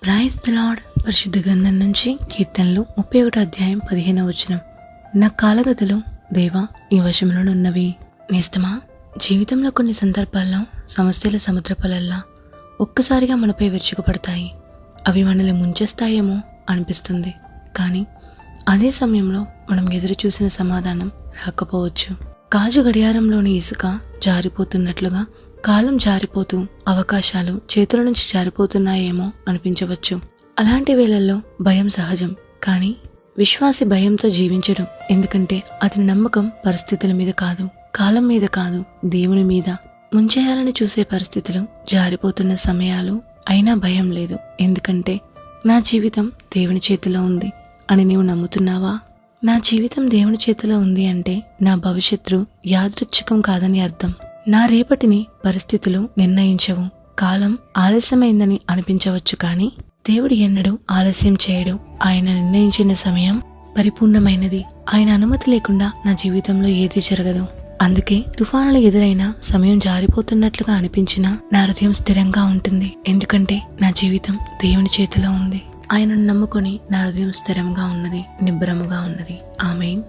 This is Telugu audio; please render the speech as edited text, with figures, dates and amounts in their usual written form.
Praise the lord. పరిశుద్ధ గ్రంథం నుంచి కీర్తనలు 31 అధ్యాయం 15వ వచనం. నా కాలగతులు దేవా ఈ వశంలోనున్నవి. నేస్తమా, జీవితంలో కొన్ని సందర్భాల్లో సమస్యల సముద్రపలల్లా ఒక్కసారిగా మనపై విరుచుకుపడతాయి. అవి మనల్ని ముంచేస్తాయేమో అనిపిస్తుంది. కానీ అదే సమయంలో మనం ఎదురు చూసిన సమాధానం రాకపోవచ్చు. గాజు గడియారంలోని ఇసుక జారిపోతున్నట్లుగా కాలం జారిపోతూ అవకాశాలు చేతుల నుంచి జారిపోతున్నాయేమో అనిపించవచ్చు. అలాంటి వేళల్లో భయం సహజం. కానీ విశ్వాసి భయంతో జీవించడం. ఎందుకంటే అతని నమ్మకం పరిస్థితుల మీద కాదు, కాలం మీద కాదు, దేవుని మీద. ముంచేయాలని చూసే పరిస్థితులు, జారిపోతున్న సమయాలు అయినా భయం లేదు. ఎందుకంటే నా జీవితం దేవుని చేతిలో ఉంది అని నీవు నమ్ముతున్నావా? నా జీవితం దేవుని చేతిలో ఉంది అంటే నా భవిష్యత్తు యాదృచ్ఛికం కాదని అర్థం. నా రేపటిని పరిస్థితులు నిర్ణయించవు. కాలం ఆలస్యమైందని అనిపించవచ్చు, కానీ దేవుడు ఎన్నడూ ఆలస్యం చేయడు. ఆయన నిర్ణయించిన సమయం పరిపూర్ణమైనది. ఆయన అనుమతి లేకుండా నా జీవితంలో ఏదీ జరగదు. అందుకే తుఫానులు ఎదురైనా, సమయం జారిపోతున్నట్లుగా అనిపించినా నా హృదయం స్థిరంగా ఉంటుంది. ఎందుకంటే నా జీవితం దేవుని చేతిలో ఉంది. ఆయనను నమ్ముకొని నా హృదయం స్థిరంగా ఉన్నది, నిబ్బరముగా ఉన్నది. ఆమేన్.